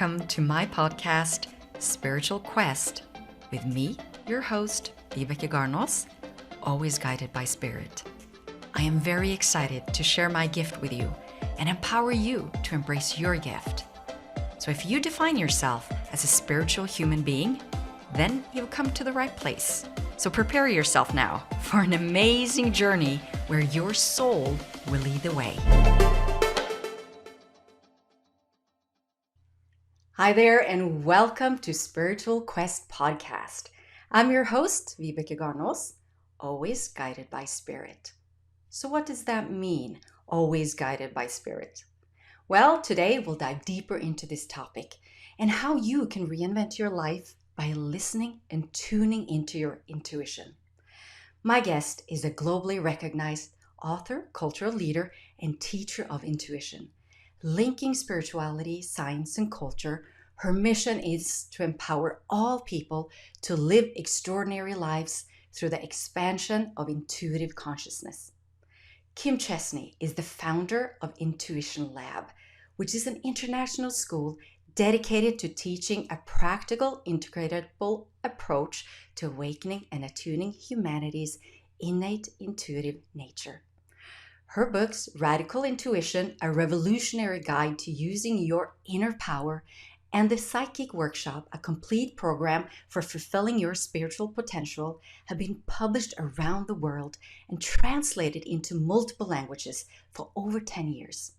welcome to my podcast, Spiritual Quest, with me, your host, Vibeke Garnos, always guided by Spirit. I am very excited to share my gift with you and empower you to embrace your gift. So if you define yourself as a spiritual human being, then you've come to the right place. So prepare yourself now for an amazing journey where your soul will lead the way. Hi there, and welcome to Spiritual Quest Podcast. I'm your host, Vibeke Garnos, always guided by Spirit. So what does that mean, always guided by Spirit? Well, today we'll dive deeper into this topic and how you can reinvent your life by listening and tuning into your intuition. My guest is a globally recognized author, cultural leader, and teacher of intuition. Linking spirituality, science, and culture, her mission is to empower all people to live extraordinary lives through the expansion of intuitive consciousness. Kim Chestney is the founder of Intuition Lab, which is an international school dedicated to teaching a practical, integratable approach to awakening and attuning humanity's innate intuitive nature. Her books, Radical Intuition, A Revolutionary Guide to Using Your Inner Power, and the Psychic Workshop, a complete program for fulfilling your spiritual potential, have been published around the world and translated into multiple languages for over 10 years.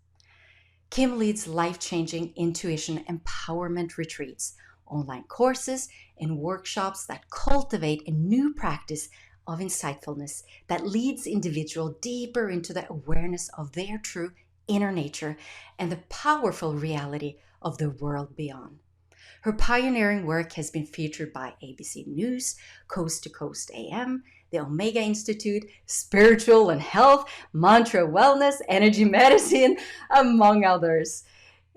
Kim leads life-changing intuition empowerment retreats, online courses, and workshops that cultivate a new practice of insightfulness that leads individuals deeper into the awareness of their true inner nature and the powerful reality of the world beyond. Her pioneering work has been featured by ABC News, Coast to Coast AM, the Omega Institute, Spiritual and Health, Mantra Wellness, Energy Medicine, among others.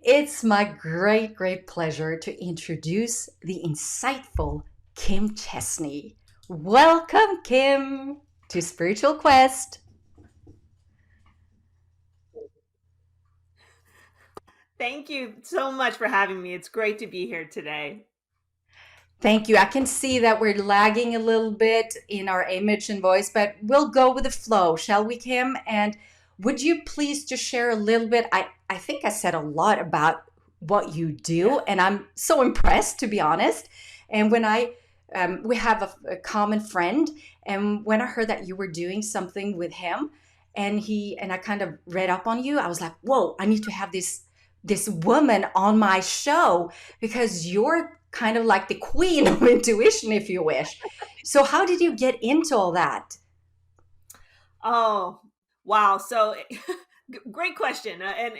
It's my great pleasure to introduce the insightful Kim Chestney. Welcome, Kim, to Spiritual Quest. Thank you so much for having me. It's great to be here today. Thank you. I can see that we're lagging a little bit in our image and voice, but we'll go with the flow, shall we, Kim? And would you please just share a little bit? I think I said a lot about what you do, and I'm so impressed, to be honest. And when we have a common friend, and when I heard that you were doing something with him, and I kind of read up on you, I was like, whoa, I need to have this woman on my show because you're kind of like the queen of intuition, if you wish. So how did you get into all that? Oh, wow. So great question. And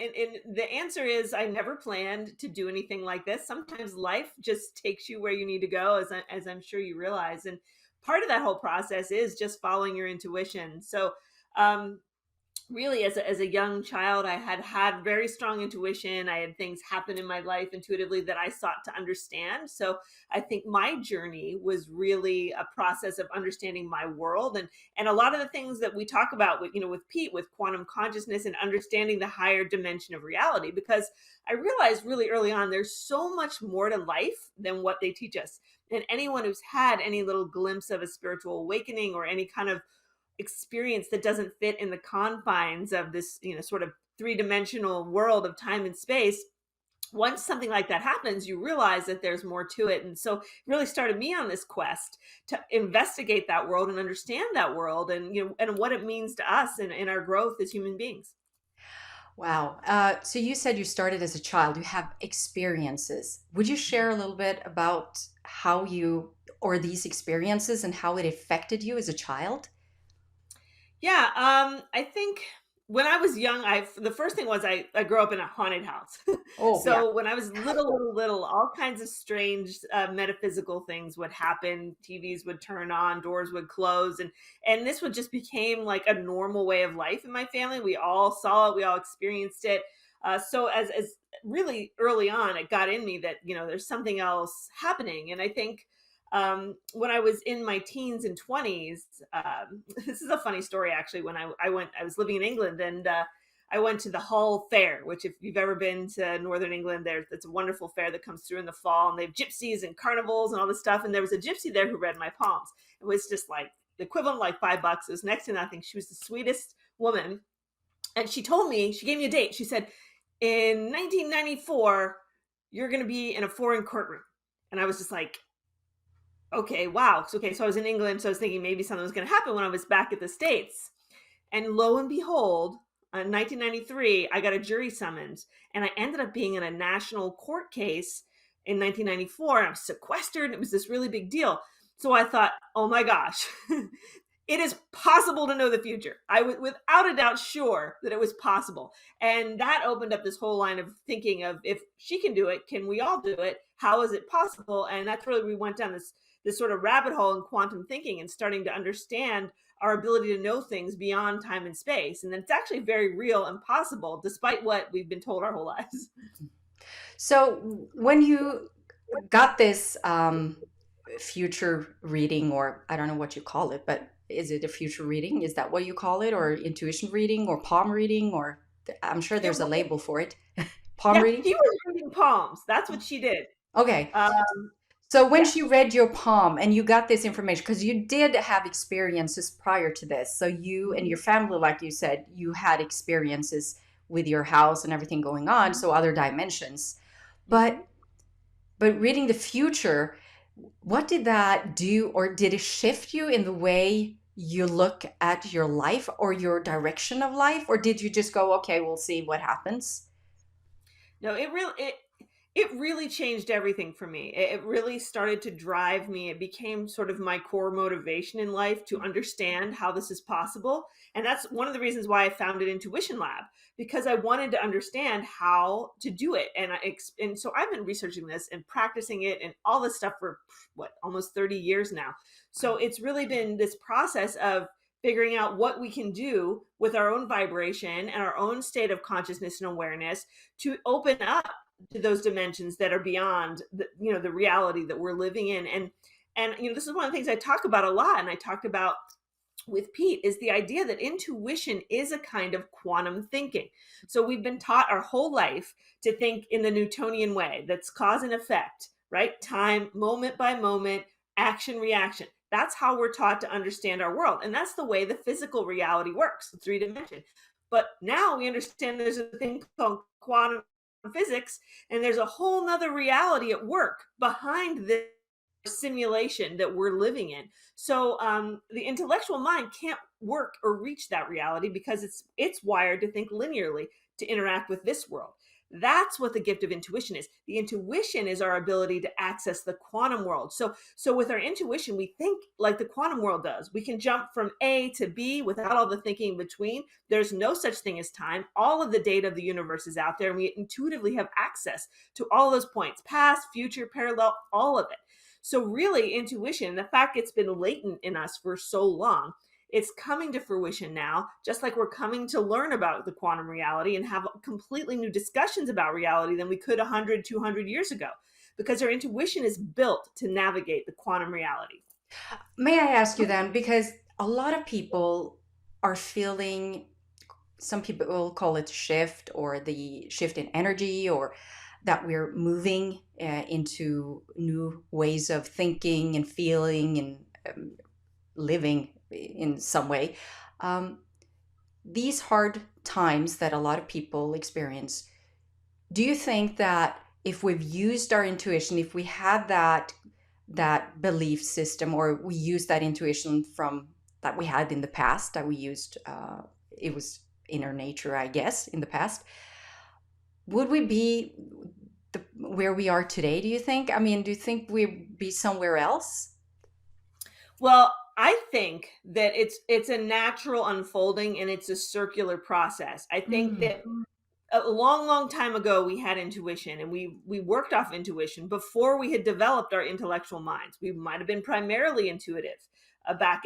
the answer is I never planned to do anything like this. Sometimes life just takes you where you need to go, as I'm sure you realize. And part of that whole process is just following your intuition. So, really as a young child, I had very strong intuition. I had things happen in my life intuitively that I sought to understand. So I think my journey was really a process of understanding my world and a lot of the things that we talk about with Pete, with quantum consciousness and understanding the higher dimension of reality, because I realized really early on there's so much more to life than what they teach us. And anyone who's had any little glimpse of a spiritual awakening or any kind of experience that doesn't fit in the confines of this, sort of three-dimensional world of time and space, once something like that happens, you realize that there's more to it. And so it really started me on this quest to investigate that world and understand that world and what it means to us and in our growth as human beings. Wow. So you said you started as a child. You have experiences. Would you share a little bit about how these experiences and how it affected you as a child? Yeah, I think when I was young, the first thing was I grew up in a haunted house. Oh, yeah. So when I was little, all kinds of strange metaphysical things would happen. TVs would turn on, doors would close, and this would just became like a normal way of life in my family. We all saw it, we all experienced it. So as really early on, it got in me that there's something else happening, and I think when I was in my teens and 20s, this is a funny story actually. When I was living in England and I went to the Hull Fair, which if you've ever been to Northern England, it's a wonderful fair that comes through in the fall, and they have gypsies and carnivals and all this stuff. And there was a gypsy there who read my palms. It was just like the equivalent of like $5. It was next to nothing. She was the sweetest woman. And she told me, she gave me a date. She said, in 1994, you're going to be in a foreign courtroom. And I was just like, okay, wow. Okay, so I was in England, so I was thinking maybe something was going to happen when I was back at the States. And lo and behold, in 1993, I got a jury summons, and I ended up being in a national court case in 1994. And I was sequestered, and it was this really big deal. So I thought, oh my gosh, it is possible to know the future. I was without a doubt sure that it was possible. And that opened up this whole line of thinking of, if she can do it, can we all do it? How is it possible? And that's really, we went down this sort of rabbit hole in quantum thinking and starting to understand our ability to know things beyond time and space. And it's actually very real and possible, despite what we've been told our whole lives. So when you got this future reading, or I don't know what you call it, but is it a future reading? Is that what you call it? Or intuition reading, or palm reading? Or I'm sure there's a label for it. Palm reading? She was reading palms. That's what she did. Okay. So when she read your palm and you got this information, because you did have experiences prior to this. So you and your family, like you said, you had experiences with your house and everything going on. So other dimensions. But reading the future, what did that do, or did it shift you in the way you look at your life or your direction of life? Or did you just go, okay, we'll see what happens? No, it really changed everything for me. It really started to drive me. It became sort of my core motivation in life to understand how this is possible. And that's one of the reasons why I founded Intuition Lab, because I wanted to understand how to do it. And so I've been researching this and practicing it and all this stuff for almost 30 years now. So it's really been this process of figuring out what we can do with our own vibration and our own state of consciousness and awareness to open up to those dimensions that are beyond the reality that we're living in. And this is one of the things I talk about a lot, and I talked about with Pete, is the idea that intuition is a kind of quantum thinking. So we've been taught our whole life to think in the Newtonian way, that's cause and effect, right? Time, moment by moment, action, reaction. That's how we're taught to understand our world. And that's the way the physical reality works, 3-dimension. But now we understand there's a thing called quantum physics, and there's a whole nother reality at work behind this simulation that we're living in. So the intellectual mind can't work or reach that reality because it's wired to think linearly to interact with this world. That's what the gift of intuition is. The intuition is our ability to access the quantum world. So with our intuition, we think like the quantum world does. We can jump from A to B without all the thinking in between. There's no such thing as time. All of the data of the universe is out there, and we intuitively have access to all those points, past, future, parallel, all of it. So really, intuition, the fact it's been latent in us for so long, it's coming to fruition now, just like we're coming to learn about the quantum reality and have completely new discussions about reality than we could 100, 200 years ago, because our intuition is built to navigate the quantum reality. May I ask you then, because a lot of people are feeling, some people will call it shift, or the shift in energy, or that we're moving into new ways of thinking and feeling and living in some way. These hard times that a lot of people experience, do you think that if we've used our intuition, if we had that belief system, or we use that intuition from that we had in the past, that we used, it was inner nature, I guess, in the past, would we be where we are today, do you think? I mean, do you think we'd be somewhere else? Well, I think that it's a natural unfolding, and it's a circular process. I think that a long time ago we had intuition, and we worked off intuition before we had developed our intellectual minds. We might have been primarily intuitive back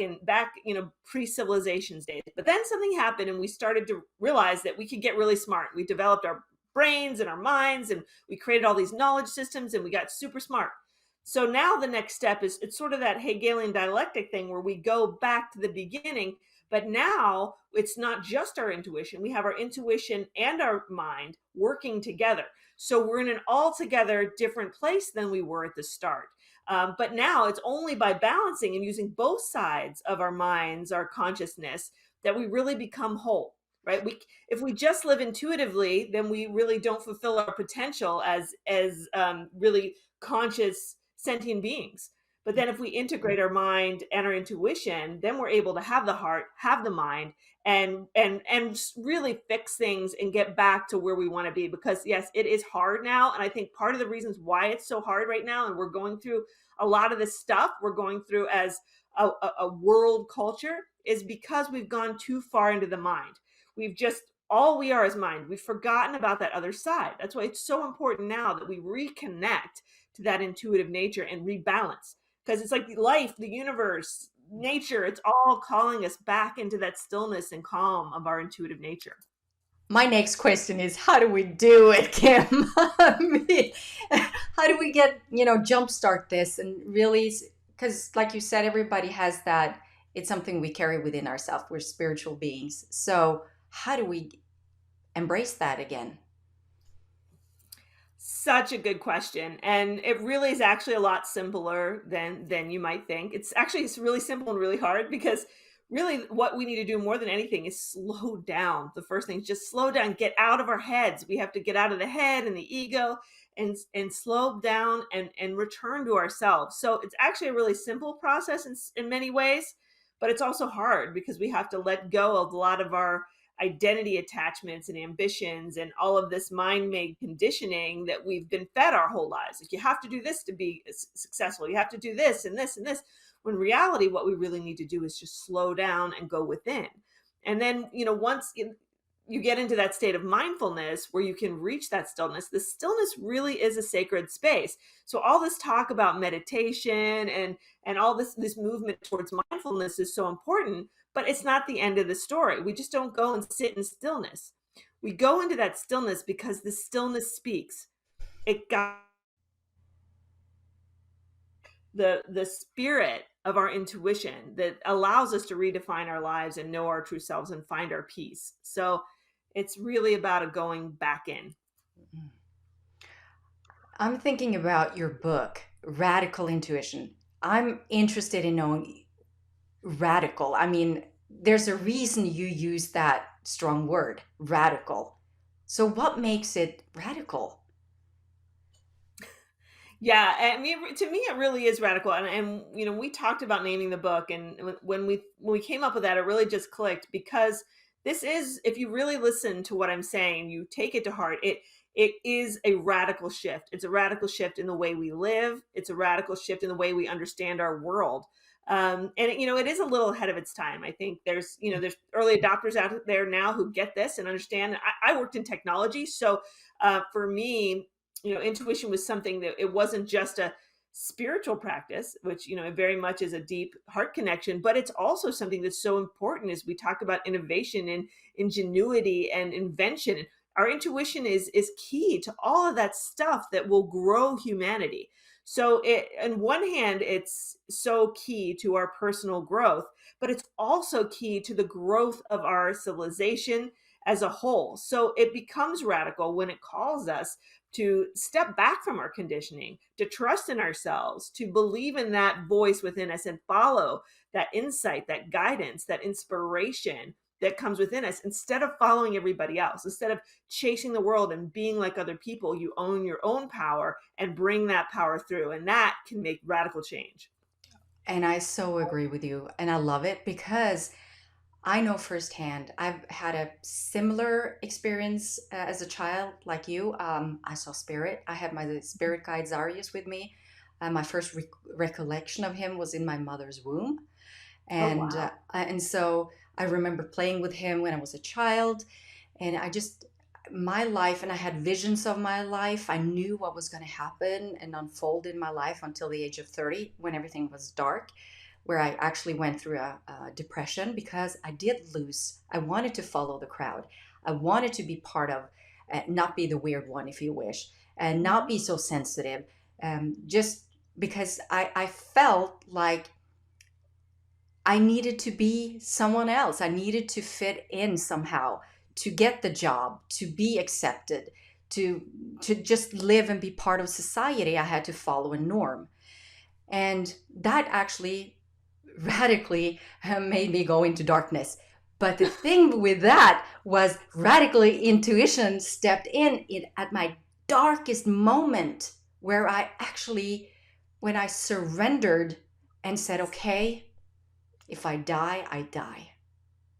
pre-civilizations days, but then something happened, and we started to realize that we could get really smart. We developed our brains and our minds, and we created all these knowledge systems, and we got super smart. So now the next step is, it's sort of that Hegelian dialectic thing where we go back to the beginning, but now it's not just our intuition. We have our intuition and our mind working together. So we're in an altogether different place than we were at the start. But now it's only by balancing and using both sides of our minds, our consciousness, that we really become whole. Right? If we just live intuitively, then we really don't fulfill our potential as really conscious sentient beings. But then if we integrate our mind and our intuition, then we're able to have the heart, have the mind, and really fix things and get back to where we want to be. Because yes, it is hard now, and I think part of the reasons why it's so hard right now, and we're going through a lot of this stuff we're going through as a world culture, is because we've gone too far into the mind. We've just, all we are is mind. We've forgotten about that other side. That's why it's so important now that we reconnect to that intuitive nature and rebalance, because it's like life, the universe, nature, it's all calling us back into that stillness and calm of our intuitive nature. My next question is, how do we do it, Kim? I mean, how do we get, jumpstart this and really, because like you said, everybody has that, it's something we carry within ourselves. We're spiritual beings. So how do we embrace that again? Such a good question, and it really is actually a lot simpler than you might think. It's really simple and really hard, because really what we need to do more than anything is slow down. The first thing is just slow down, get out of our heads. We have to get out of the head and the ego, and slow down and return to ourselves. So it's actually a really simple process in many ways, but it's also hard because we have to let go of a lot of our identity attachments and ambitions and all of this mind-made conditioning that we've been fed our whole lives. Like, you have to do this to be successful, you have to do this and this and this, when in reality what we really need to do is just slow down and go within. And then, once you get into that state of mindfulness where you can reach that stillness, the stillness really is a sacred space. So all this talk about meditation and all this movement towards mindfulness is so important, but it's not the end of the story. We just don't go and sit in stillness. We go into that stillness because the stillness speaks. It got the spirit of our intuition that allows us to redefine our lives and know our true selves and find our peace. So it's really about a going back in. I'm thinking about your book, Radical Intuition. I'm interested in knowing radical. I mean, there's a reason you use that strong word, radical. So, what makes it radical? Yeah, I mean, to me, it really is radical. And we talked about naming the book, and when we came up with that, it really just clicked, because this is, if you really listen to what I'm saying, you take it to heart. It is a radical shift. It's a radical shift in the way we live. It's a radical shift in the way we understand our world. And it is a little ahead of its time. I think there's early adopters out there now who get this and understand. I worked in technology, so for me, intuition was something that, it wasn't just a spiritual practice, which it very much is a deep heart connection, but it's also something that's so important as we talk about innovation and ingenuity and invention. Our intuition is key to all of that stuff that will grow humanity. So on one hand, it's so key to our personal growth, but it's also key to the growth of our civilization as a whole. So it becomes radical when it calls us to step back from our conditioning, to trust in ourselves, to believe in that voice within us and follow that insight, that guidance, that inspiration that comes within us, instead of following everybody else. Instead of chasing the world and being like other people, you own your own power and bring that power through. And that can make radical change. And I so agree with you. And I love it because I know firsthand. I've had a similar experience as a child, like you. I saw spirit. I had my spirit guide Zarius with me. My first recollection of him was in my mother's womb, Oh, and so I remember playing with him when I was a child, and my life, and I had visions of my life. I knew what was going to happen and unfold in my life until the age of 30, when everything was dark, where I actually went through a depression because I wanted to follow the crowd. I wanted to be part of, not be the weird one, if you wish, and not be so sensitive. Just because I felt like I needed to be someone else. I needed to fit in somehow, to get the job, to be accepted, to to just live and be part of society. I had to follow a norm. And that actually radically made me go into darkness. But the thing with that was radically intuition stepped in at my darkest moment, where I actually, when I surrendered and said, okay, if I die, I die.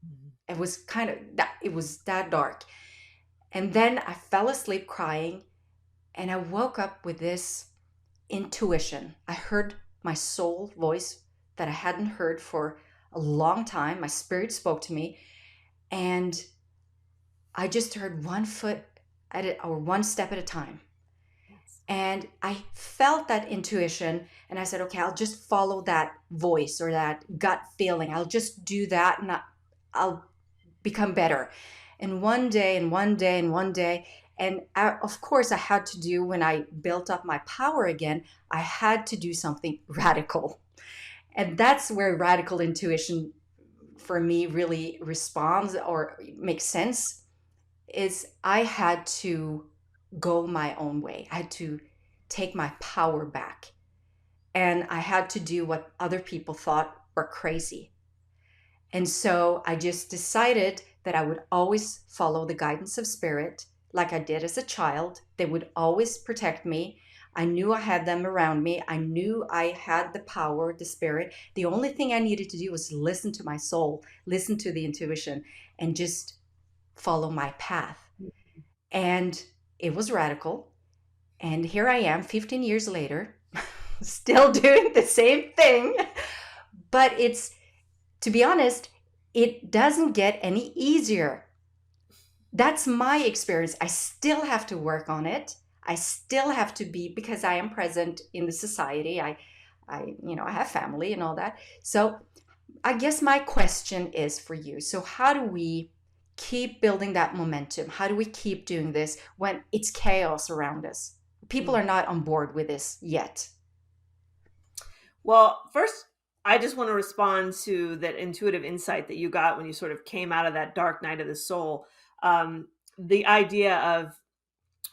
Mhm. It was kind of that, it was that dark. And then I fell asleep crying, and I woke up with this intuition. I heard my soul voice that I hadn't heard for a long time. My spirit spoke to me, and I just heard one foot at it, or one step at a time. Yes. And I felt that intuition, and I said, okay, I'll just follow that voice or that gut feeling. I'll just do that, and I'll become better. And one day, and one day, and one day, and of course, I had to do, when I built up my power again, I had to do something radical. And that's where radical intuition for me really responds or makes sense, is I had to go my own way. I had to take my power back. And I had to do what other people thought were crazy. And so I just decided that I would always follow the guidance of spirit like I did as a child. They would always protect me. I knew I had them around me. I knew I had the power, the spirit. The only thing I needed to do was listen to my soul, listen to the intuition, and just follow my path. And it was radical. And here I am 15 years later, still doing the same thing. But it's, to be honest, it doesn't get any easier. That's my experience. I still have to work on it. I still have to be, because I am present in the society. I have family and all that. So I guess my question is for you. So how do we keep building that momentum? How do we keep doing this when it's chaos around us? People Mm. are not on board with this yet. Well, first, I just want to respond to that intuitive insight that you got when you sort of came out of that dark night of the soul. The idea of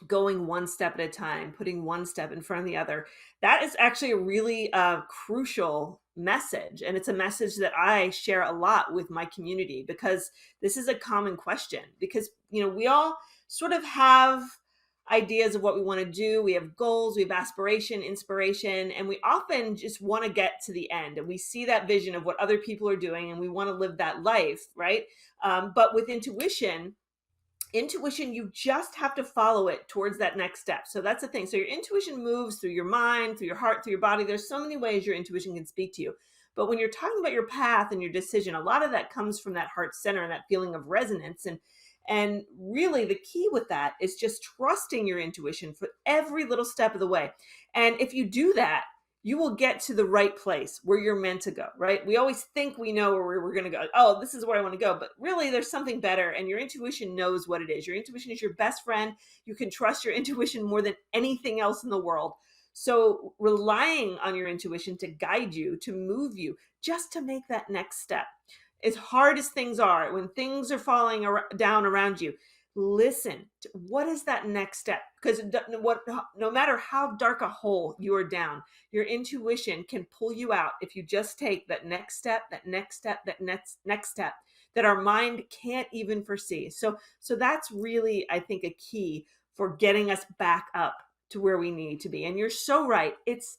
going one step at a time, putting one step in front of the other. That is actually a really crucial message. And it's a message that I share a lot with my community, because this is a common question. Because, we all sort of have ideas of what we want to do. We have goals, we have aspiration, inspiration, and we often just want to get to the end. And we see that vision of what other people are doing and we want to live that life, right? But with intuition, you just have to follow it towards that next step. So that's the thing. So your intuition moves through your mind, through your heart, through your body. There's so many ways your intuition can speak to you. But when you're talking about your path and your decision, a lot of that comes from that heart center and that feeling of resonance. And really the key with that is just trusting your intuition for every little step of the way. And if you do that, you will get to the right place where you're meant to go, right? We always think we know where we're going to go. Oh, this is where I want to go. But really, there's something better, and your intuition knows what it is. Your intuition is your best friend. You can trust your intuition more than anything else in the world. So, relying on your intuition to guide you, to move you, just to make that next step. As hard as things are, when things are falling down around you, listen to what is that next step, because no matter how dark a hole you are down, your intuition can pull you out if you just take that next step, that next step, that next step that our mind can't even foresee. So that's really, I think, a key for getting us back up to where we need to be. And you're so right, it's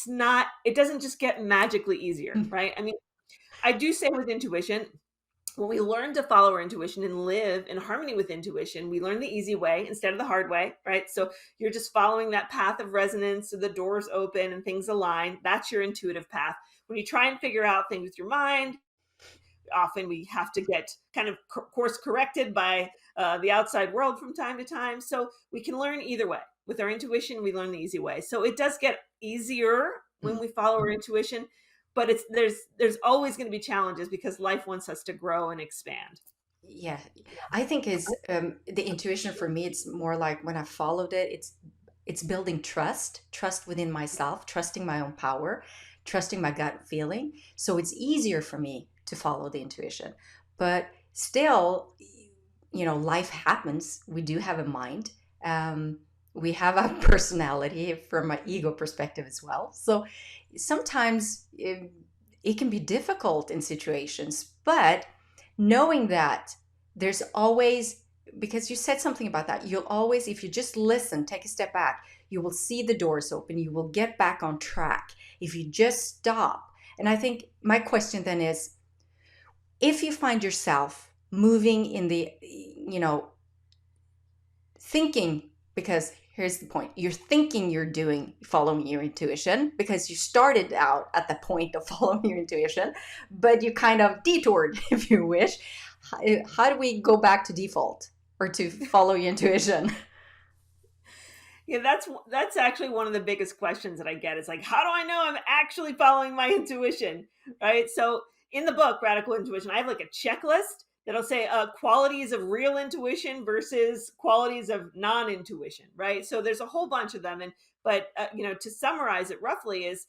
not, it doesn't just get magically easier, right? I mean, I do say with intuition, when we learn to follow our intuition and live in harmony with intuition, we learn the easy way instead of the hard way, right? So you're just following that path of resonance, so the doors open and things align. That's your intuitive path. When you try and figure out things with your mind, often we have to get kind of course corrected by the outside world from time to time. So we can learn either way. With our intuition, we learn the easy way. So it does get easier when we follow our intuition, but there's always going to be challenges because life wants us to grow and expand. Yeah, I think is the intuition for me. It's more like when I followed it. It's It's building trust within myself, trusting my own power, trusting my gut feeling. So it's easier for me to follow the intuition. But still, life happens. We do have a mind. Um, we have a personality from an ego perspective as well. So sometimes it can be difficult in situations, but knowing that there's always, because you said something about that, you'll always, if you just listen, take a step back, you will see the doors open, you will get back on track if you just stop. And I think my question then is, if you find yourself moving in the, thinking, because here's the point, you're thinking you're doing following your intuition because you started out at the point of following your intuition, but you kind of detoured, if you wish. How do we go back to default or to follow your intuition? Yeah, that's actually one of the biggest questions that I get. Is like, how do I know I'm actually following my intuition? Right. So in the book, Radical Intuition, I have like a checklist that'll say qualities of real intuition versus qualities of non-intuition. Right. So there's a whole bunch of them, and but to summarize it roughly is,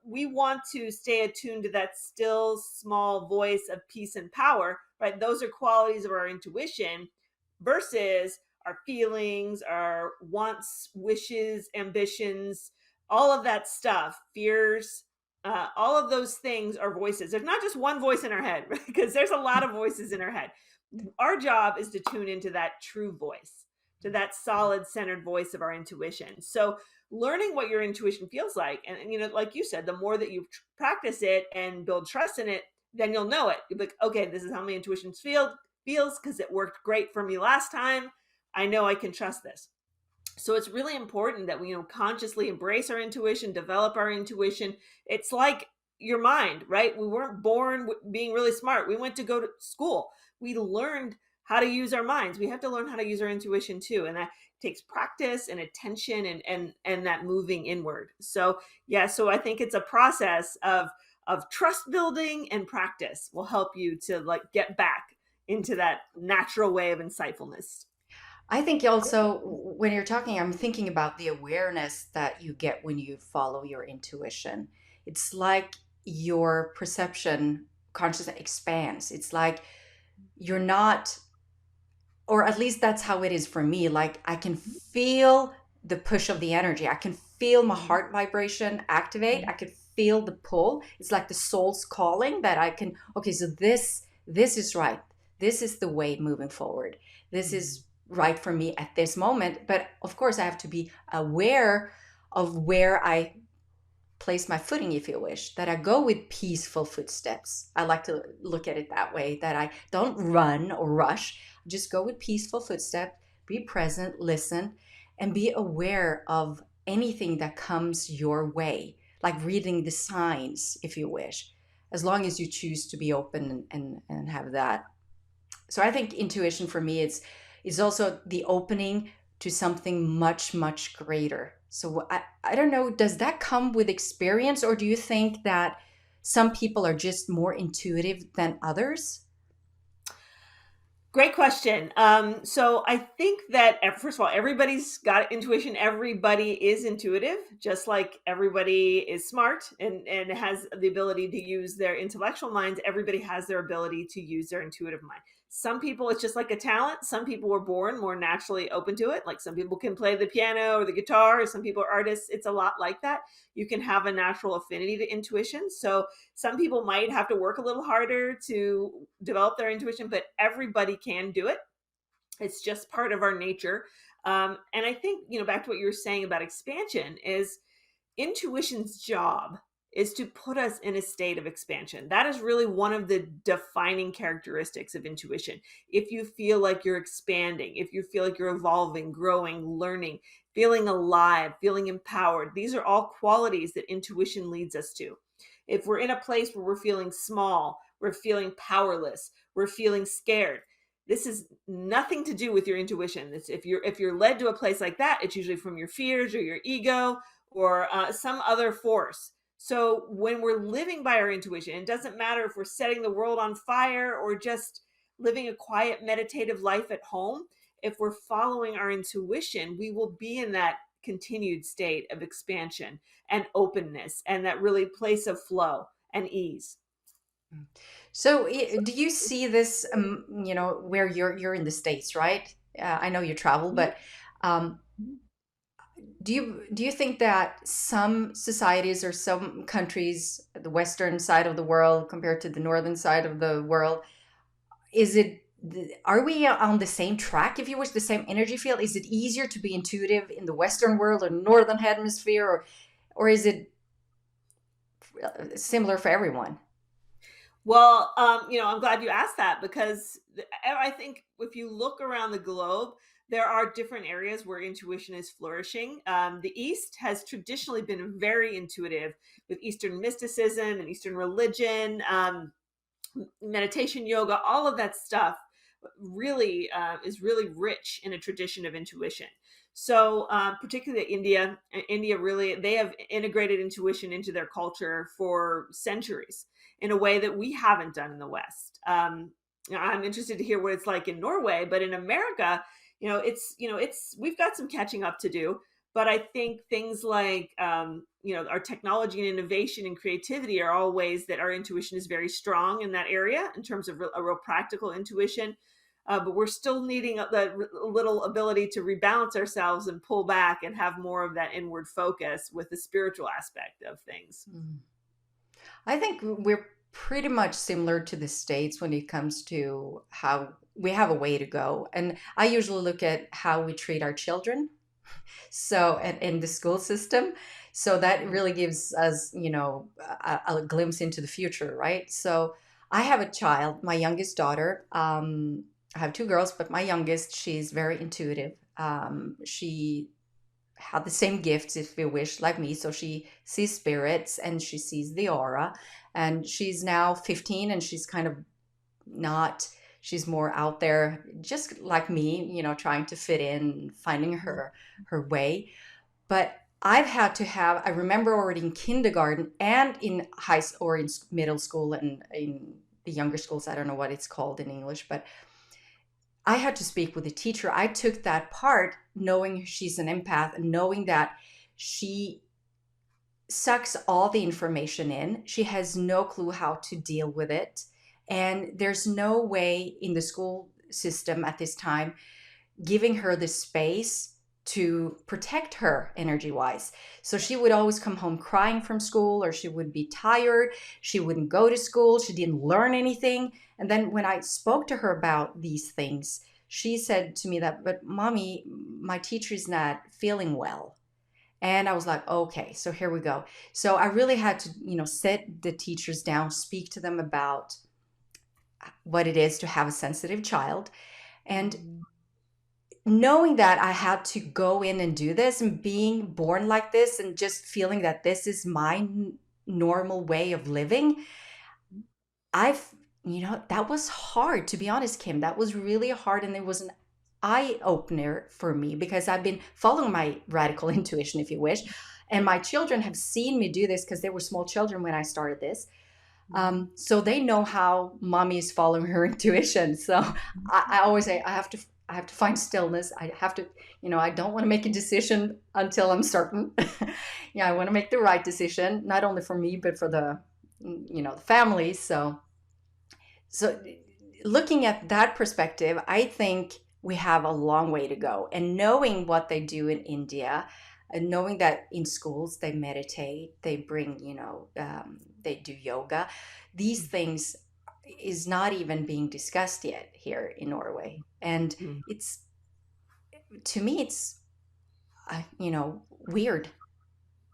we want to stay attuned to that still small voice of peace and power. Right. Those are qualities of our intuition versus our feelings, our wants, wishes, ambitions, all of that stuff, fears, all of those things are voices. There's not just one voice in our head, right? Because there's a lot of voices in our head. Our job is to tune into that true voice, to that solid centered voice of our intuition. So learning what your intuition feels like, and like you said, the more that you practice it and build trust in it, then you'll know it. You'll be like, okay, this is how my intuition feels because it worked great for me last time. I know I can trust this. So it's really important that we, consciously embrace our intuition, develop our intuition. It's like your mind, right? We weren't born being really smart. We went to go to school. We learned how to use our minds. We have to learn how to use our intuition too, and that takes practice and attention and that moving inward. So yeah, so I think it's a process of trust building, and practice will help you to like get back into that natural way of insightfulness. I think also when you're talking, I'm thinking about the awareness that you get when you follow your intuition. It's like your perception consciousness expands. It's like you're not, or at least that's how it is for me. Like I can feel the push of the energy. I can feel my heart vibration activate. I can feel the pull. It's like the soul's calling that I can, okay, so this is right. This is the way moving forward. This is right for me at this moment. But of course I have to be aware of where I place my footing, if you wish, that I go with peaceful footsteps. I like to look at it that way, that I don't run or rush, just go with peaceful footsteps, be present, listen, and be aware of anything that comes your way, like reading the signs, if you wish, as long as you choose to be open and have that. So I think intuition for me is also the opening to something much, much greater. So I don't know, does that come with experience, or do you think that some people are just more intuitive than others? Great question. So I think that first of all, everybody's got intuition. Everybody is intuitive, just like everybody is smart and has the ability to use their intellectual minds. Everybody has their ability to use their intuitive mind. Some people, it's just like a talent. Some people were born more naturally open to it. Like some people can play the piano or the guitar, or some people are artists. It's a lot like that. You can have a natural affinity to intuition. So some people might have to work a little harder to develop their intuition, but everybody can do it. It's just part of our nature. And I think, back to what you were saying about expansion, is intuition's job is to put us in a state of expansion. That is really one of the defining characteristics of intuition. If you feel like you're expanding, if you feel like you're evolving, growing, learning, feeling alive, feeling empowered, these are all qualities that intuition leads us to. If we're in a place where we're feeling small, we're feeling powerless, we're feeling scared, this is nothing to do with your intuition. If you're led to a place like that, it's usually from your fears or your ego or some other force. So when we're living by our intuition, it doesn't matter if we're setting the world on fire or just living a quiet meditative life at home. If we're following our intuition, we will be in that continued state of expansion and openness, and that really place of flow and ease. So, do you see this, where you're in the States, right? I know you travel, Mhm. but um, do you think that some societies or some countries, the western side of the world compared to the northern side of the world, is it are we on the same track, if you wish, the same energy field? Is it easier to be intuitive in the western world or northern hemisphere, or is it similar for everyone? Well, I'm glad you asked that because I think if you look around the globe, there are different areas where intuition is flourishing. The East has traditionally been very intuitive with Eastern mysticism and Eastern religion, meditation, yoga, all of that stuff really is really rich in a tradition of intuition. So, particularly India really they have integrated intuition into their culture for centuries in a way that we haven't done in the West. I'm interested to hear what it's like in Norway, but in America, it's we've got some catching up to do. But I think things like our technology and innovation and creativity are all ways that our intuition is very strong in that area in terms of a real practical intuition. But we're still needing the little ability to rebalance ourselves and pull back and have more of that inward focus with the spiritual aspect of things. Mm. I think we're pretty much similar to the States when it comes to how we have a way to go. And I usually look at how we treat our children. So, and in the school system. So that really gives us, a glimpse into the future, right? So I have a child, my youngest daughter. I have two girls, but my youngest, she's very intuitive. She had the same gifts, if you wish, like me. So she sees spirits and she sees the aura. And she's now 15 and she's kind of not, she's more out there, just like me, trying to fit in, finding her way. But I've had to have, I remember already in kindergarten and in or in middle school and in the younger schools, I don't know what it's called in English, but I had to speak with the teacher. I took that part knowing she's an empath and knowing that she sucks all the information in. She has no clue how to deal with it. And there's no way in the school system at this time giving her the space to protect her energy wise. So she would always come home crying from school, or she would be tired. She wouldn't go to school. She didn't learn anything. And then when I spoke to her about these things, she said to me that, but mommy, my teacher is not feeling well. And I was like, okay, so here we go. So I really had to, sit the teachers down, speak to them about what it is to have a sensitive child. And knowing that I had to go in and do this and being born like this and just feeling that this is my normal way of living, I've, that was hard, to be honest, Kim. That was really hard. And it was an eye opener for me because I've been following my radical intuition, if you wish. And my children have seen me do this because they were small children when I started this. So they know how mommy is following her intuition. So I always say I have to find stillness. I have to, I don't want to make a decision until I'm certain. Yeah, I want to make the right decision, not only for me but for the family. So looking at that perspective, I think we have a long way to go. And knowing what they do in India, and knowing that in schools they meditate, they bring, they do yoga, these things is not even being discussed yet here in Norway. And Mhm. it's, to me, it's, weird.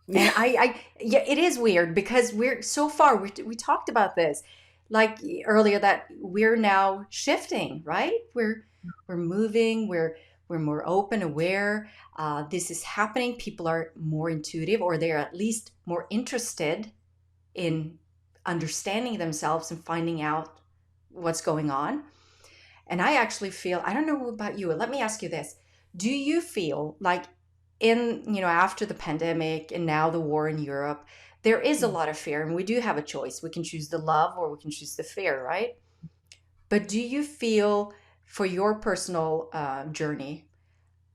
And Yeah. yeah, it is weird because we're so far, we talked about this like earlier, that we're now shifting, right? We're moving, we're more open, aware. This is happening. People are more intuitive, or they're at least more interested in understanding themselves and finding out what's going on. And I actually feel, I don't know about you, let me ask you this. Do you feel like after the pandemic and now the war in Europe, there is a lot of fear, and we do have a choice. We can choose the love or we can choose the fear, right? But do you feel, for your personal journey,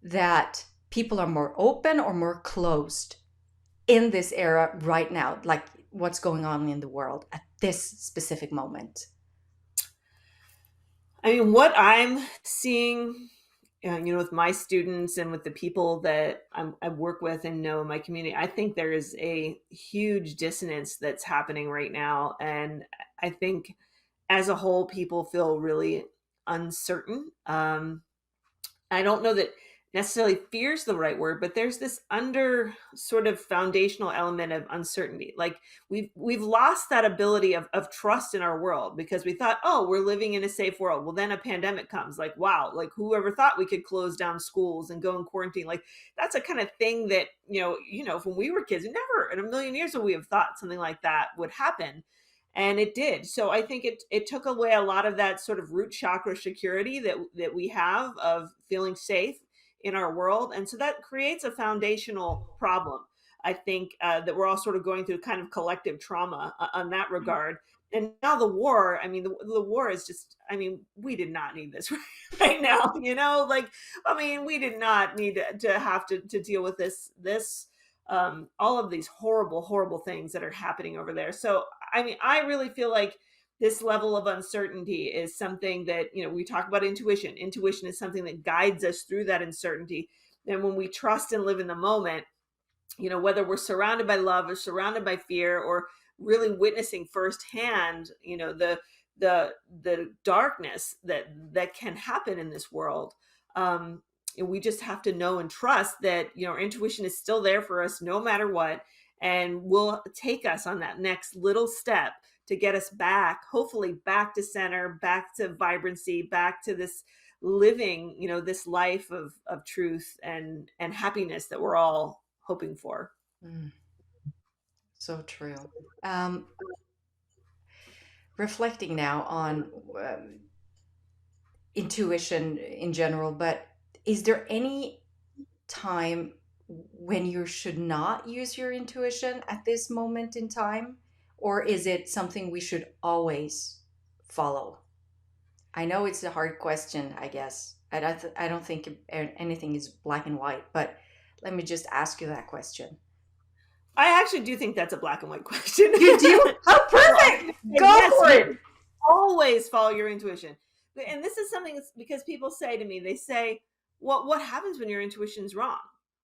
that people are more open or more closed in this era right now, like what's going on in the world at this specific moment? I mean, what I'm seeing, with my students and with the people that I work with and know in my community, I think there is a huge dissonance that's happening right now. And I think as a whole, people feel really uncertain. I don't know that necessarily fear is the right word, but there's this under sort of foundational element of uncertainty. Like we've lost that ability of trust in our world because we thought, oh, we're living in a safe world. Well, then a pandemic comes. Like, wow, like whoever thought we could close down schools and go in quarantine? Like that's a kind of thing that, when we were kids, never in a million years would we have thought something like that would happen. And it did. So I think it took away a lot of that sort of root chakra security that we have of feeling safe in our world, and so that creates a foundational problem. I think that we're all sort of going through kind of collective trauma on that regard. And now the war, I mean, the war is just, I mean, we did not need this right now, like, I mean, we did not need to have to deal with this all of these horrible, horrible things that are happening over there. So, I mean, I really feel like this level of uncertainty is something that, we talk about intuition. Intuition is something that guides us through that uncertainty. And when we trust and live in the moment, whether we're surrounded by love or surrounded by fear or really witnessing firsthand, the darkness that can happen in this world. We just have to know and trust that our intuition is still there for us no matter what, and will take us on that next little step to get us back, hopefully back to center, back to vibrancy, back to this living, this life of truth and happiness that we're all hoping for. Mm, so true. Um, Reflecting now on intuition in general, but is there any time when you should not use your intuition at this moment in time? Or is it something we should always follow? I know it's a hard question, I guess. I don't think anything is black and white, but let me just ask you that question. I actually do think that's a black and white question. You do? Oh, perfect! Go Yes, for you it! always follow your intuition. And this is something that's because people say to me, they say, well, what happens when your intuition's wrong?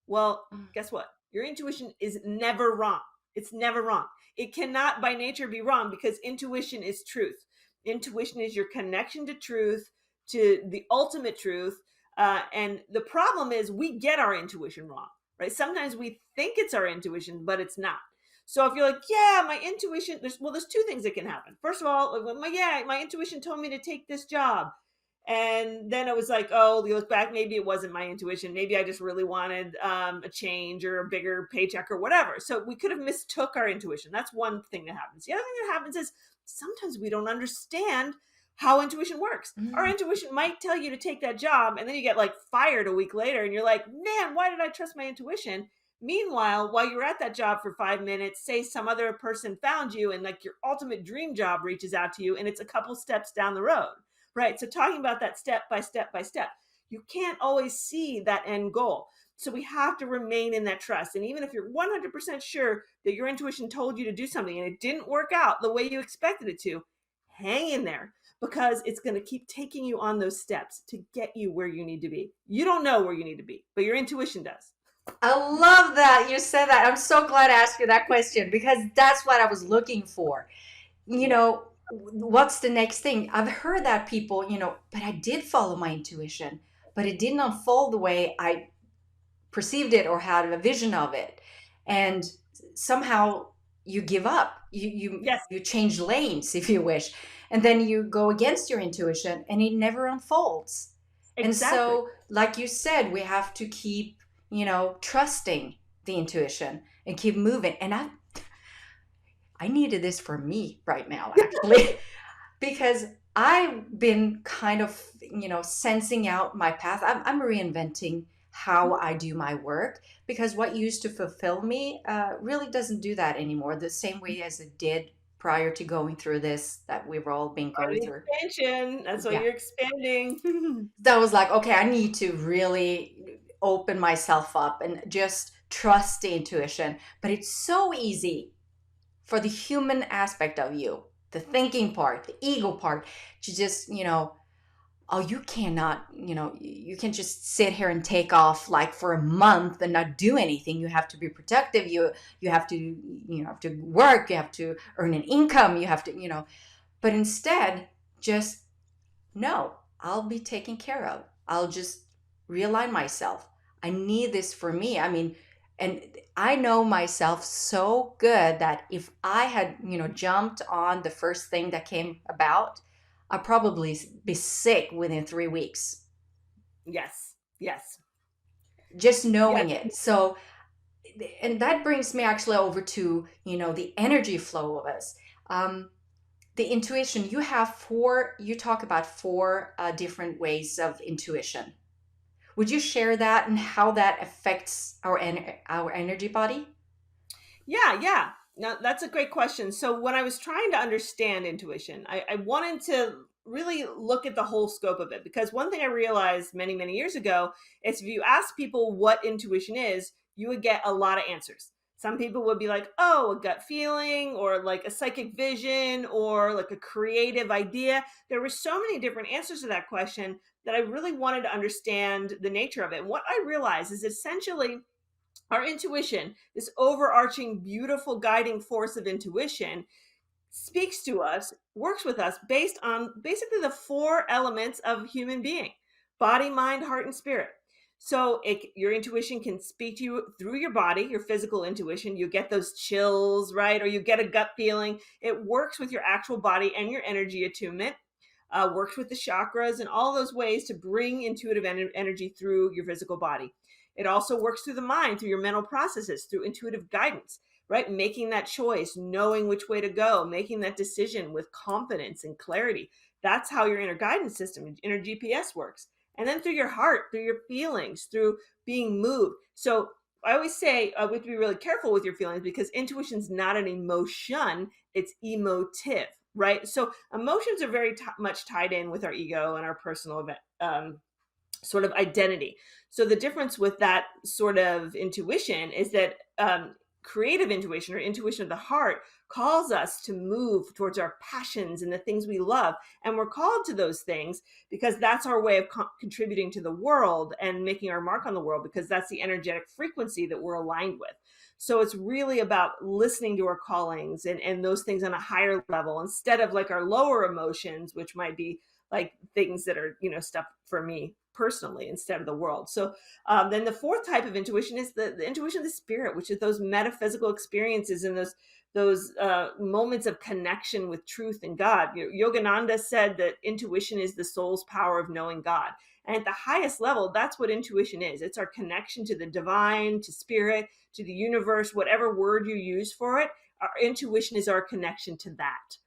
Well, guess what? Your intuition is never wrong. It's never wrong. It cannot by nature be wrong because intuition is truth. Intuition is your connection to truth, to the ultimate truth. And the problem is we get our intuition wrong, right? Sometimes we think it's our intuition, but it's not. So if you're like, yeah, my intuition, there's two things that can happen. First of all, my intuition told me to take this job. And then it was like, oh, you look back, maybe it wasn't my intuition. Maybe I just really wanted a change or a bigger paycheck or whatever. So we could have mistook our intuition. That's one thing that happens. The other thing that happens is sometimes we don't understand how intuition works. Our Mm. intuition might tell you to take that job, and then you get like fired a week later, and you're like, man, why did I trust my intuition? Meanwhile, while you're at that job for 5 minutes, say some other person found you and like your ultimate dream job reaches out to you and it's a couple steps down the road, right? So talking about that step by step by step, you can't always see that end goal. So we have to remain in that trust. And even if you're 100% sure that your intuition told you to do something and it didn't work out the way you expected it to, hang in there because it's going to keep taking you on those steps to get you where you need to be. You don't know where you need to be, but your intuition does. I love that you said that. I'm so glad I asked you that question because that's what I was looking for. Yeah. What's the next thing? I've heard that people, but I did follow my intuition, but it didn't unfold the way I perceived it or had a vision of it. And somehow you give up. Yes, You change lanes if you wish. And then you go against your intuition and it never unfolds. And exactly. so, like you said, we have to keep, trusting the intuition and keep moving. And I needed this for me right now, actually, because I've been kind of, sensing out my path. I'm reinventing how I do my work because what used to fulfill me really doesn't do that anymore, the same way as it did prior to going through this that we've all been Part of going the through. expansion. That's why Yeah. you're expanding. That was like, okay, I need to really. open myself up and just trust the intuition. But it's so easy for the human aspect of you, the thinking part, the ego part, to just, oh, you cannot, you can just sit here and take off like for a month and not do anything. You have to be productive. You have to, have to work. You have to earn an income. You have to, but instead, just no, I'll be taken care of. I'll just realign myself. I need this for me. I mean, and I know myself so good that if I had, jumped on the first thing that came about, I'd probably be sick within 3 weeks. Yes. Yes. Just Yes. knowing it. So, and that brings me actually over to, the energy flow of us. The intuition, you talk about four different ways of intuition. Would you share that and how that affects our energy body? Yeah, yeah. Now that's a great question. So when I was trying to understand intuition, I wanted to really look at the whole scope of it, because one thing I realized many, many years ago is if you ask people what intuition is, you would get a lot of answers. Some people would be like, oh, a gut feeling, or like a psychic vision, or like a creative idea. There were so many different answers to that question that I really wanted to understand the nature of it. And what I realized is essentially our intuition, this overarching, beautiful guiding force of intuition, speaks to us, works with us based on basically the four elements of human being: body, mind, heart, and spirit. So your intuition can speak to you through your body, your physical intuition. You get those chills, right? Or you get a gut feeling. It works with your actual body and your energy attunement, works with the chakras and all those ways to bring intuitive energy through your physical body. It also works through the mind, through your mental processes, through intuitive guidance, right? Making that choice, knowing which way to go, making that decision with confidence and clarity. That's how your inner guidance system, inner GPS works. And then through your heart, through your feelings, through being moved. So I always say we have to be really careful with your feelings, because intuition's not an emotion, it's emotive, right? So emotions are very much tied in with our ego and our personal sort of identity. So the difference with that sort of intuition is that creative intuition, or intuition of the heart, calls us to move towards our passions and the things we love. And we're called to those things because that's our way of contributing to the world and making our mark on the world, because that's the energetic frequency that we're aligned with. So it's really about listening to our callings and those things on a higher level, instead of like our lower emotions, which might be like things that are, stuff for me personally instead of the world. So then the fourth type of intuition is the intuition of the spirit, which is those metaphysical experiences and those moments of connection with truth and God. Yogananda said that intuition is the soul's power of knowing God. And at the highest level, that's what intuition is. It's our connection to the divine, to spirit, to the universe, whatever word you use for it. Our intuition is our connection to that.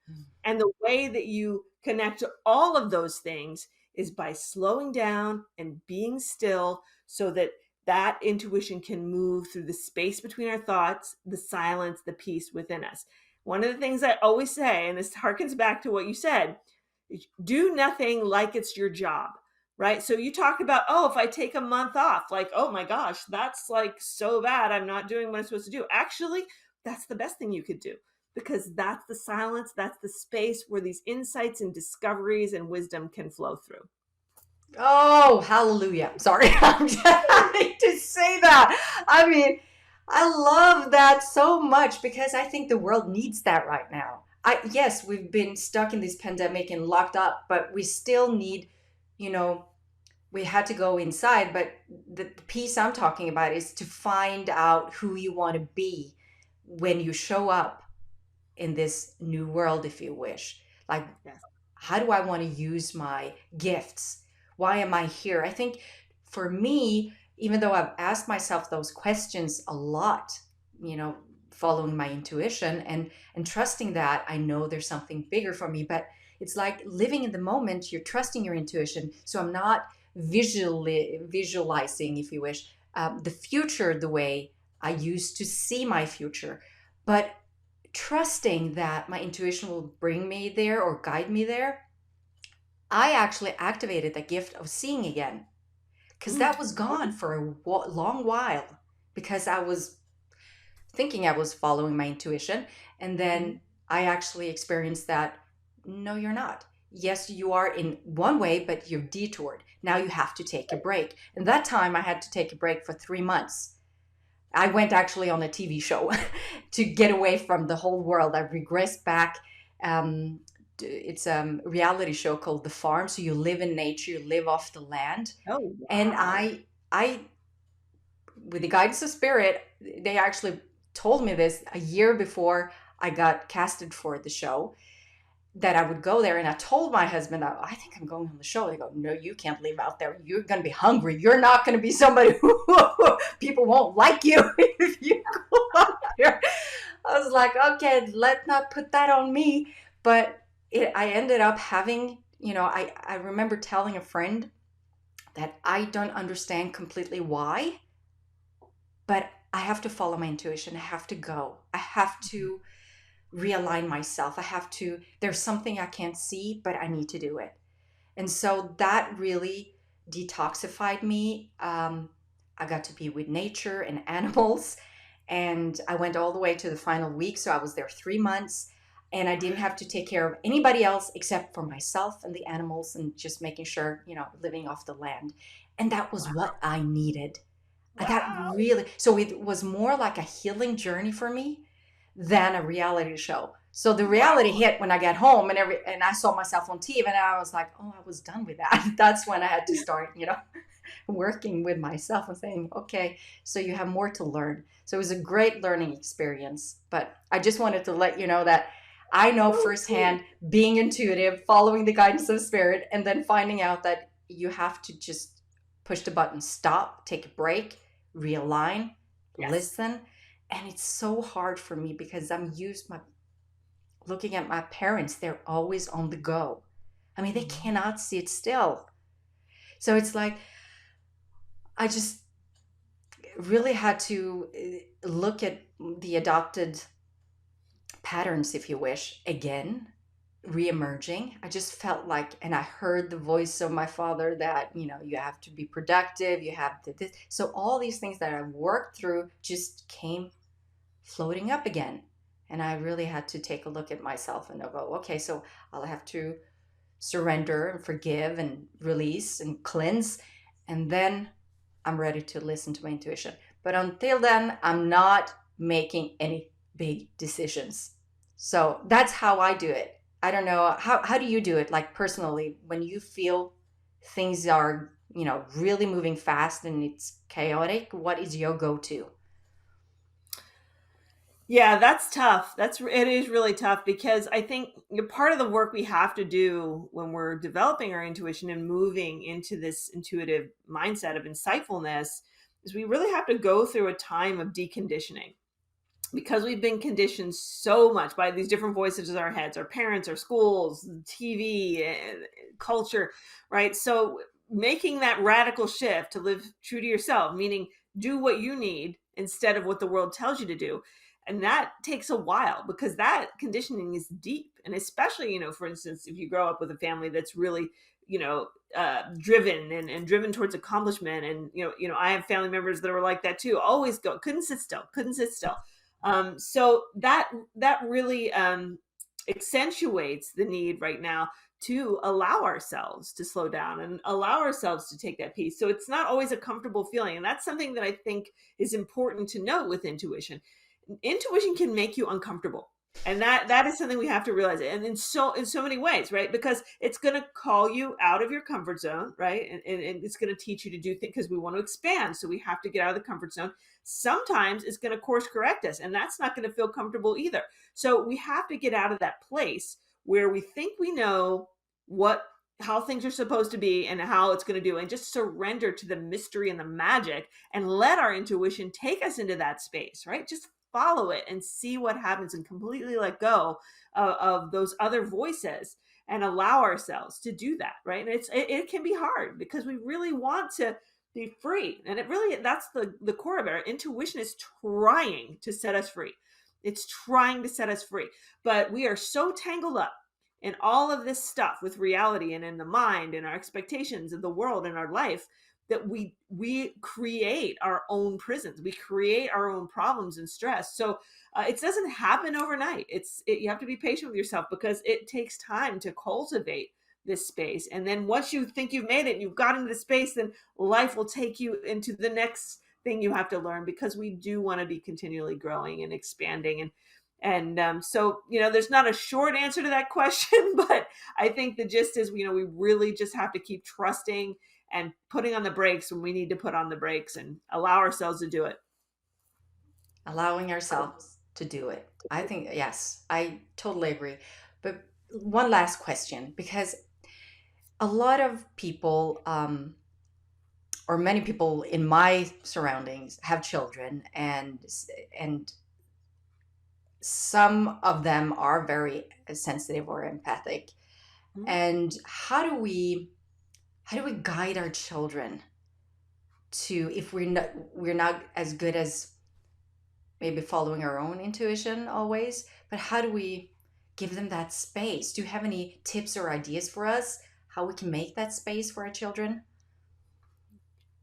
And the way that you connect to all of those things is by slowing down and being still, so that that intuition can move through the space between our thoughts, the silence, the peace within us. One of the things I always say, and this harkens back to what you said, do nothing like it's your job, right? So you talk about, oh, if I take a month off, like, oh my gosh, that's like so bad. I'm not doing what I'm supposed to do. Actually, that's the best thing you could do, because that's the silence, that's the space where these insights and discoveries and wisdom can flow through. Oh, hallelujah. Sorry, I'm just having to say that. I mean, I love that so much because I think the world needs that right now. Yes, we've been stuck in this pandemic and locked up, but we still need, you know, we had to go inside. But the piece I'm talking about is to find out who you want to be when you show up in this new world, if you wish. Like, Yes. how do I want to use my gifts? Why am I here? I think for me, even though I've asked myself those questions a lot, following my intuition and trusting that I know there's something bigger for me, but it's like living in the moment. You're trusting your intuition. So I'm not visualizing, if you wish, the future the way I used to see my future, but trusting that my intuition will bring me there or guide me there. I actually activated the gift of seeing again, because that was gone for a long while because I was thinking I was following my intuition. And Mhm. then I actually experienced that no, you're not. Yes, you are in one way, but you're detoured. Now you have to take a break. And that time I had to take a break for 3 months. I went actually on a TV show to get away from the whole world. I regressed back. Um, it's a reality show called The Farm. So you live in nature, you live off the land. Oh, And wow. with the guidance of spirit, they actually told me this a year before I got casted for the show that I would go there. And I told my husband, I think I'm going on the show. They go, no, you can't live out there. You're going to be hungry. You're not going to be somebody who people won't like you if you go out there. I was like, okay, let's not put that on me. But I ended up having, I remember telling a friend that I don't understand completely why, but I have to follow my intuition. I have to go. I have to realign myself. There's something I can't see, but I need to do it. And so that really detoxified me. I got to be with nature and animals. And I went all the way to the final week. So I was there 3 months. And I didn't have to take care of anybody else except for myself and the animals and just making sure, living off the land. And that was what I needed. I got Wow. really, so it was more like a healing journey for me than a reality show. So the reality Wow. hit when I got home and I saw myself on TV and I was like, oh, I was done with that. That's when I had to start, working with myself and saying, okay, so you have more to learn. So it was a great learning experience. But I just wanted to let you know that I know So sweet. firsthand being intuitive, following the guidance of spirit, and then finding out that you have to just push the button, stop, take a break, realign, Yes. listen. And it's so hard for me because I'm used my looking at my parents, they're always on the go. I mean, they Mhm. cannot sit still. So it's like I just really had to look at the adopted patterns, if you wish, again, reemerging. I just felt like, and I heard the voice of my father that, you have to be productive, you have to this. So all these things that I worked through just came floating up again. And I really had to take a look at myself and go, okay, so I'll have to surrender and forgive and release and cleanse. And then I'm ready to listen to my intuition. But until then, I'm not making any big decisions. So that's how I do it. I don't know. How do you do it, like personally, when you feel things are, really moving fast and it's chaotic? What is your go to? Yeah, that's tough. It is really tough because I think part of the work we have to do when we're developing our intuition and moving into this intuitive mindset of insightfulness is we really have to go through a time of deconditioning because we've been conditioned so much by these different voices in our heads, our parents, our schools, TV, culture, right? So making that radical shift to live true to yourself, meaning do what you need instead of what the world tells you to do. And that takes a while because that conditioning is deep. And especially, for instance, if you grow up with a family that's really, driven and driven towards accomplishment. And, I have family members that were like that too. Always go, couldn't sit still, couldn't sit still. So that really accentuates the need right now to allow ourselves to slow down and allow ourselves to take that piece. So it's not always a comfortable feeling, and that's something that I think is important to note with intuition. Intuition can make you uncomfortable, and that is something we have to realize, and in so many ways, right? Because it's going to call you out of your comfort zone, right? And it's going to teach you to do things because we want to expand, so we have to get out of the comfort zone. Sometimes it's going to course correct us, and that's not going to feel comfortable either. So we have to get out of that place where we think we know what how things are supposed to be and how it's going to do, and just surrender to the mystery and the magic and let our intuition take us into that space, right? Just follow it and see what happens and completely let go of those other voices and allow ourselves to do that, right? And it can be hard because we really want to be free, and it really, that's the core of it. Our intuition is trying to set us free. It's trying to set us free, but we are so tangled up in all of this stuff with reality and in the mind and our expectations of the world and our life that we create our own prisons, we create our own problems and stress. So it doesn't happen overnight. You have to be patient with yourself, because it takes time to cultivate this space. And then once you think you've made it, you've got into the space, then life will take you into the next thing you have to learn, because we do want to be continually growing and expanding. So, there's not a short answer to that question, but I think the gist is, we really just have to keep trusting and putting on the brakes when we need to put on the brakes, and allow ourselves to do it. Allowing ourselves to do it. I think, yes, I totally agree. But one last question, because a lot of people, or many people in my surroundings have children, and some of them are very sensitive or empathic. Mhm. And how do we guide our children to, if we're not as good as maybe following our own intuition always, but how do we give them that space? Do you have any tips or ideas for us how we can make that space for our children?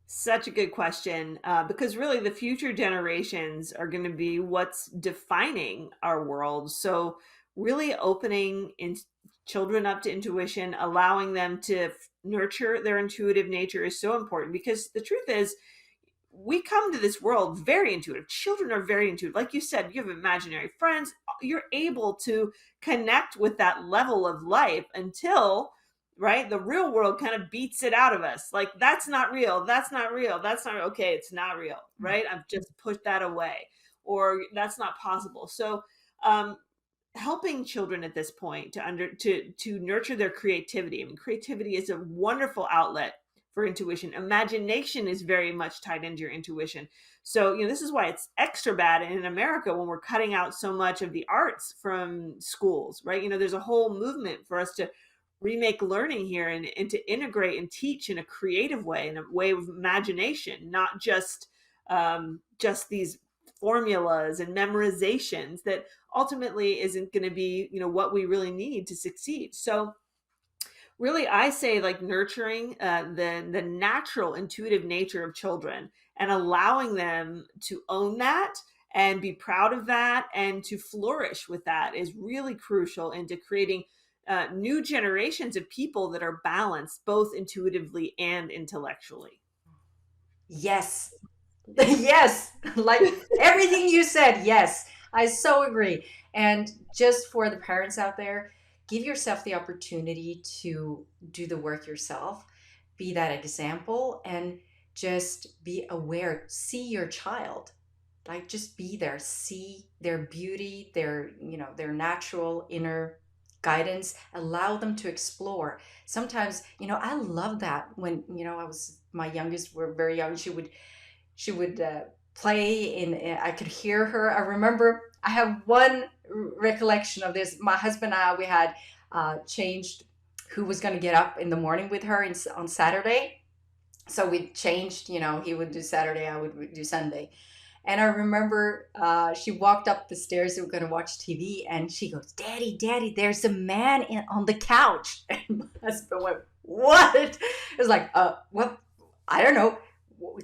Such a good question, because really the future generations are going to be what's defining our world. So, really opening children up to intuition, allowing them to nurture their intuitive nature is so important, because the truth is, we come to this world very intuitive. Children are very intuitive. Like you said, you have imaginary friends. You're able to connect with that level of life until, right, the real world kind of beats it out of us. Like, that's not real. That's not real. That's not okay. It's not real, right? I've just put that away, or that's not possible. So, um, helping children at this point to nurture their creativity. I mean, creativity is a wonderful outlet for intuition. Imagination is very much tied into your intuition. So, this is why it's extra bad in America when we're cutting out so much of the arts from schools, right? There's a whole movement for us to remake learning here, and to integrate and teach in a creative way, in a way of imagination, not just these formulas and memorizations that ultimately isn't going to be what we really need to succeed. So really, I say, like, nurturing the natural intuitive nature of children, and allowing them to own that and be proud of that and to flourish with that is really crucial into creating new generations of people that are balanced both intuitively and intellectually. Yes. Yes. Like everything you said, yes. I so agree. And just for the parents out there, give yourself the opportunity to do the work yourself, be that example, and just be aware. See your child. Like, just be there, see their beauty, their natural inner guidance, allow them to explore. Sometimes, I love that when, my youngest were very young, she would play in, I could hear her. I remember, I have one recollection of this. My husband and I, we had changed who was going to get up in the morning with her on Saturday. So we changed, he would do Saturday, I would do Sunday. And I remember she walked up the stairs. We were going to watch TV, and she goes, "Daddy, Daddy, there's a man on the couch." And my husband went, "What?" It was like, well, I don't know.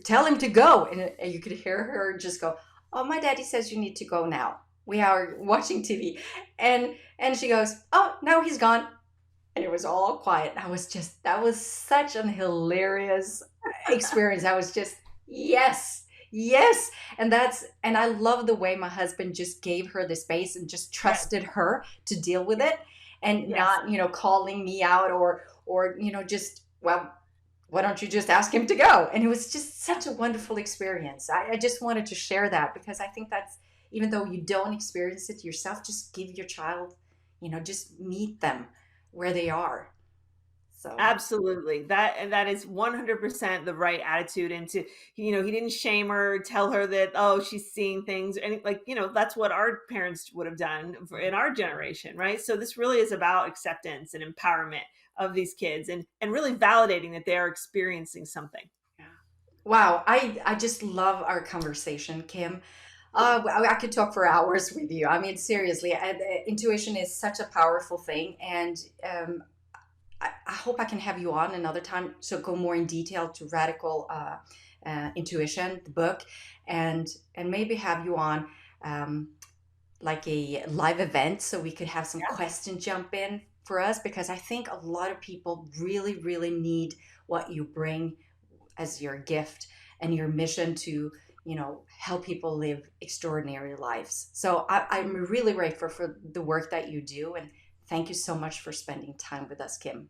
Tell him to go. And you could hear her just go, "Oh, my daddy says you need to go now. We are watching TV." And she goes, "Oh, now he's gone." And it was all quiet. That was such an hilarious experience. I was just, yes, yes. And I love the way my husband just gave her the space and just Yes, trusted her to deal with it, and yes. not, calling me out, or, just, well, why don't you just ask him to go? And it was just such a wonderful experience. I just wanted to share that, because I think that's, even though you don't experience it yourself, just give your child, just meet them where they are. So, Absolutely. That is 100% the right attitude. And he didn't shame her, tell her that, oh, she's seeing things, and, like, that's what our parents would have done in our generation, right? So this really is about acceptance and empowerment of these kids, and really validating that they are experiencing something. yeah. Wow, I just love our conversation, Kim. I could talk for hours with you. I mean, seriously, intuition is such a powerful thing, and I hope I can have you on another time, so go more in detail to Radical Intuition, the book, and maybe have you on um, like a live event so we could have some Yeah. question jump in for us, because I think a lot of people really, really need what you bring as your gift and your mission to, help people live extraordinary lives. So I'm really grateful for the work that you do, and thank you so much for spending time with us, Kim.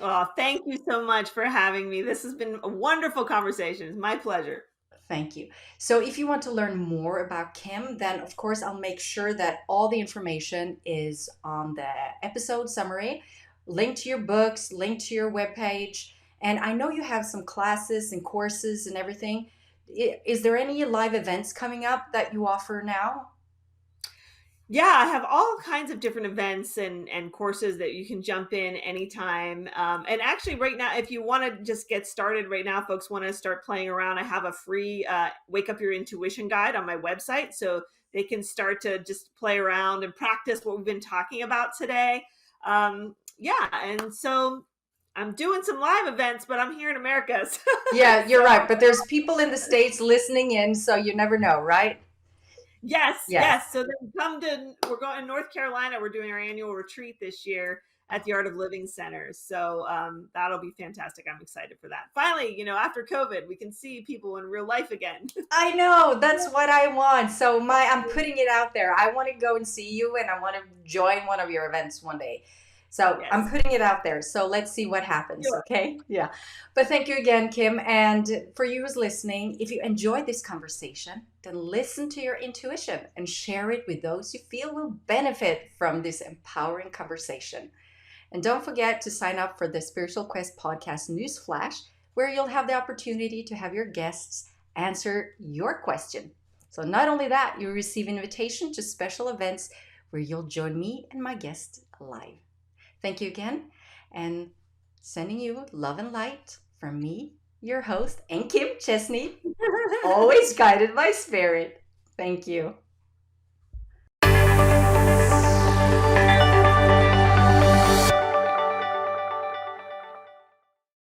Oh, thank you so much for having me. This has been a wonderful conversation. It's my pleasure. Thank you. So if you want to learn more about Kim, then of course I'll make sure that all the information is on the episode summary, link to your books, link to your webpage. And I know you have some classes and courses and everything. Is there any live events coming up that you offer now? Yeah, I have all kinds of different events and courses that you can jump in anytime. And actually, right now, if you want to just get started right now, folks want to start playing around, I have a free Wake Up Your Intuition guide on my website. So they can start to just play around and practice what we've been talking about today. Yeah, and so I'm doing some live events, but I'm here in America. Yeah, you're So right. But there's people in the States listening in, so you never know, right? yes, Yes. yes. So then we're going to North Carolina. We're doing our annual retreat this year at the Art of Living Center. So that'll be fantastic. I'm excited for that. Finally, after COVID, we can see people in real life again. I know, that's what I want. So I'm putting it out there. I want to go and see you, and I want to join one of your events one day. So I'm Yes. putting it out there. So let's see what happens, Sure. okay? Yeah. But thank you again, Kim. And for you who's listening, if you enjoyed this conversation, then listen to your intuition and share it with those you feel will benefit from this empowering conversation. And don't forget to sign up for the Spiritual Quest Podcast News Flash, where you'll have the opportunity to have your guests answer your question. So not only that, you'll receive an invitation to special events where you'll join me and my guests live. Thank you again, and sending you love and light from me, your host, and Kim Chestney, always guided by spirit. Thank you.